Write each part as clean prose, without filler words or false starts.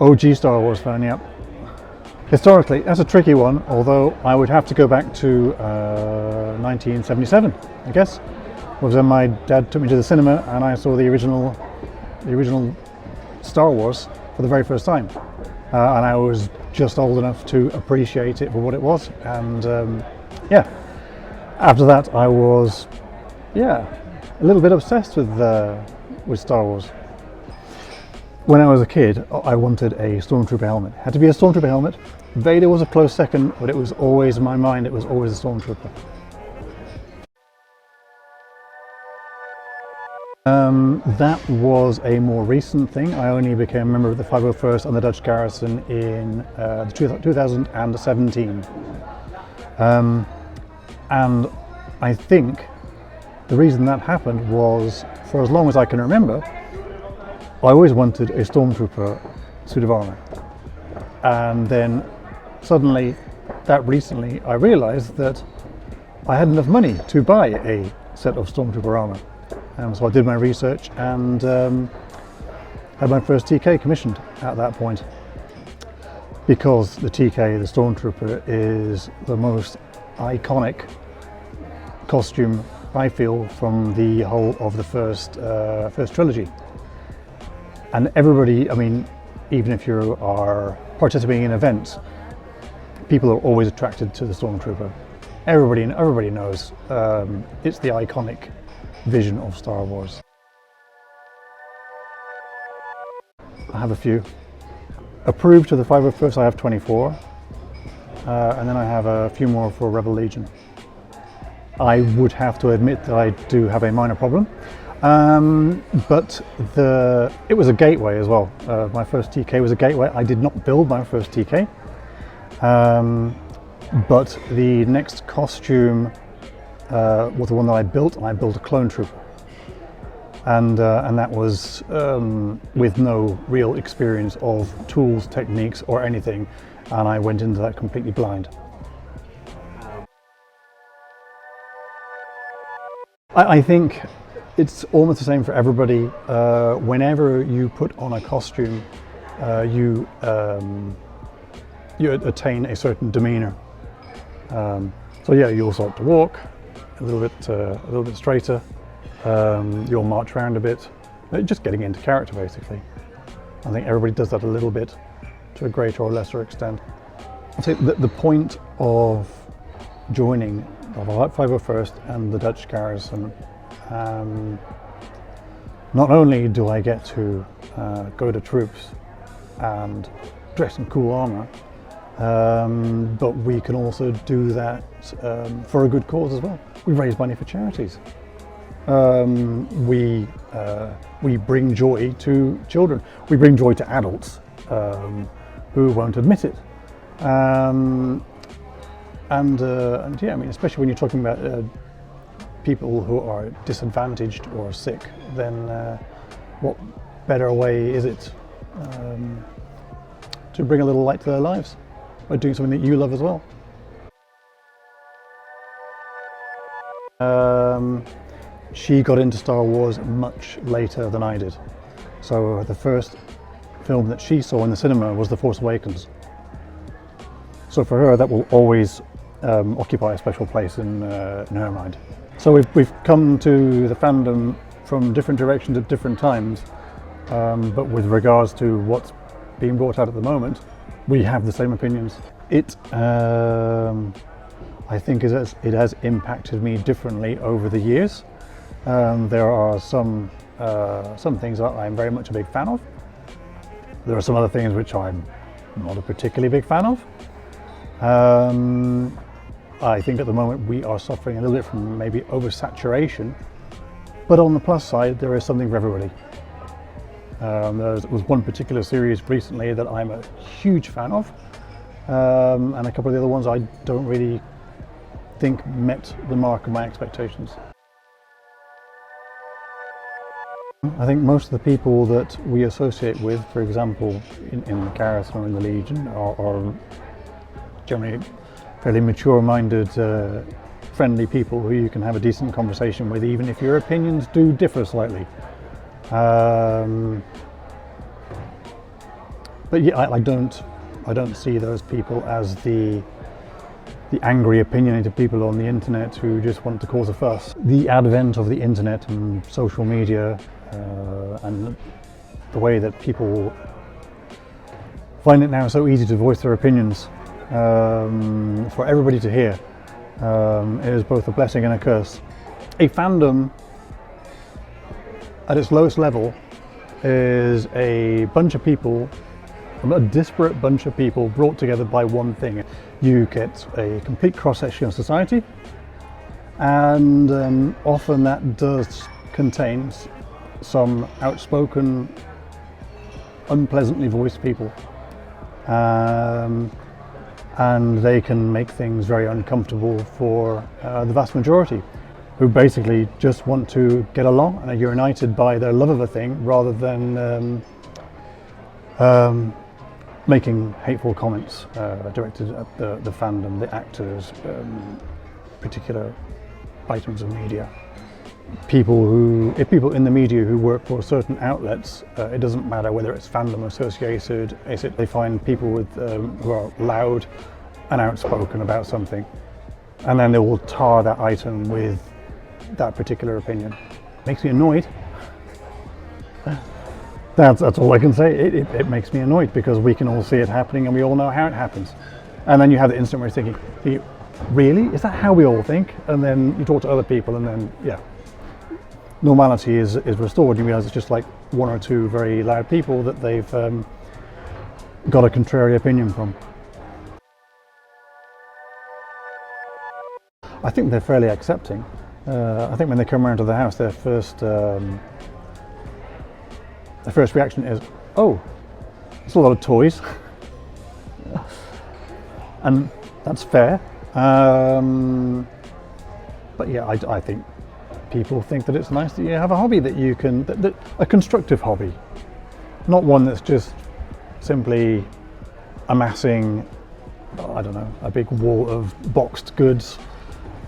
OG Star Wars fan, yeah. Historically, that's a tricky one, although I would have to go back to 1977, I guess. It was when my dad took me to the cinema and I saw the original Star Wars for the very first time. And I was just old enough to appreciate it for what it was. And yeah, after that I was, a little bit obsessed with Star Wars. When I was a kid, I wanted a Stormtrooper helmet. It had to be a Stormtrooper helmet. Vader was a close second, but it was always in my mind, it was always a Stormtrooper. That was a more recent thing. I only became a member of the 501st and the Dutch garrison in 2017. And I think the reason that happened was, for as long as I can remember, I always wanted a Stormtrooper suit of armour. And then suddenly, recently, I realised that I had enough money to buy a set of Stormtrooper armour. So I did my research and had my first TK commissioned at that point. Because the TK, the Stormtrooper, is the most iconic costume, I feel, from the whole of the first trilogy. And everybody, I mean, even if you are participating in events, people are always attracted to the Stormtrooper. Everybody knows it's the iconic vision of Star Wars. I have a few. Approved to the 501st, I have 24. And then I have a few more for Rebel Legion. I would have to admit that I do have a minor problem. But it was a gateway as well. My first TK was a gateway. I did not build my first TK. But the next costume was the one that I built, and I built a clone trooper. And that was with no real experience of tools, techniques, or anything. And I went into that completely blind. I think it's almost the same for everybody. Whenever you put on a costume, you attain a certain demeanor. So yeah, you'll start to walk a little bit straighter. You'll march around a bit, just getting into character basically. I think everybody does that a little bit, to a greater or lesser extent. I'd say the point of joining the 501st and the Dutch garrison, not only do I get to go to troops and dress in cool armour, but we can also do that for a good cause as well. We raise money for charities. We bring joy to children. We bring joy to adults who won't admit it. And yeah, I mean, especially when you're talking about people who are disadvantaged or sick, then what better way is it to bring a little light to their lives by doing something that you love as well? She got into Star Wars much later than I did. So the first film that she saw in the cinema was The Force Awakens. So for her, that will always occupy a special place in her mind. So we've come to the fandom from different directions at different times, but with regards to what's being brought out at the moment, we have the same opinions. I think it has impacted me differently over the years. There are some things that I'm very much a big fan of. There are some other things which I'm not a particularly big fan of. I think at the moment we are suffering a little bit from maybe oversaturation, but on the plus side, there is something for everybody. There was one particular series recently that I'm a huge fan of, and a couple of the other ones I don't really think met the mark of my expectations. I think most of the people that we associate with, for example, in the garrison or in the Legion, are generally fairly mature-minded, friendly people who you can have a decent conversation with, even if your opinions do differ slightly. But yeah, I don't see those people as the angry, opinionated people on the internet who just want to cause a fuss. The advent of the internet and social media and the way that people find it now so easy to voice their opinions for everybody to hear is both a blessing and a curse. A fandom at its lowest level is a bunch of people, a disparate bunch of people brought together by one thing. You get a complete cross-section of society, and often that does contain some outspoken, unpleasantly voiced people, and they can make things very uncomfortable for the vast majority, who basically just want to get along and are united by their love of a thing rather than making hateful comments directed at the fandom, the actors, particular items of media. If people in the media who work for certain outlets, it doesn't matter whether it's fandom associated, they find people with who are loud and outspoken about something, and then they will tar that item with that particular opinion. Makes me annoyed. That's all I can say. It makes me annoyed because we can all see it happening and we all know how it happens. And then you have the instant where you're thinking, really? Is that how we all think? And then you talk to other people and then, yeah, normality is restored. You realize it's just like one or two very loud people that they've got a contrary opinion from. I think they're fairly accepting. I think when they come around to the house, their first reaction is, oh, it's a lot of toys. And that's fair. But yeah, I think people think that it's nice that you have a hobby that you can, a constructive hobby, not one that's just simply amassing, I don't know, a big wall of boxed goods,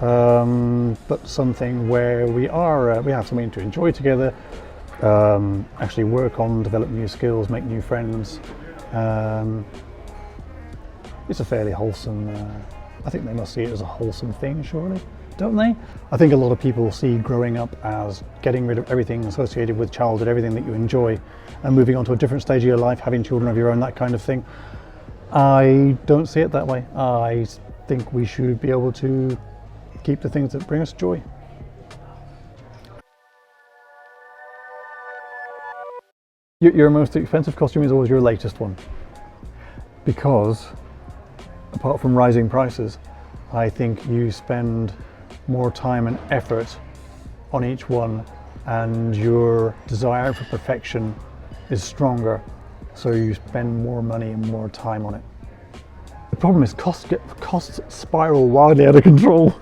but something where we have something to enjoy together, actually work on, develop new skills, make new friends. It's a fairly wholesome, I think they must see it as a wholesome thing, surely, don't they? I think a lot of people see growing up as getting rid of everything associated with childhood, everything that you enjoy, and moving on to a different stage of your life, having children of your own, that kind of thing. I don't see it that way. I think we should be able to keep the things that bring us joy. Your most expensive costume is always your latest one, because apart from rising prices, I think you spend more time and effort on each one, and your desire for perfection is stronger, so you spend more money and more time on it. The problem is costs spiral wildly out of control.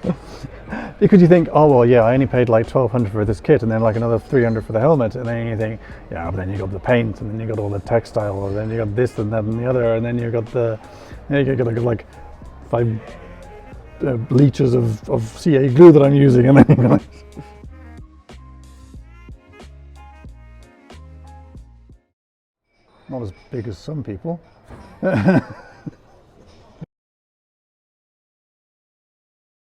Because you think, oh well, yeah, I only paid like $1,200 for this kit, and then like another $300 for the helmet, and then you think, yeah, but then you got the paint, and then you got all the textile, and then you got this and that and the other, and then you got like 5 bleachers of CA glue that I'm using, and then you're like, not as big as some people.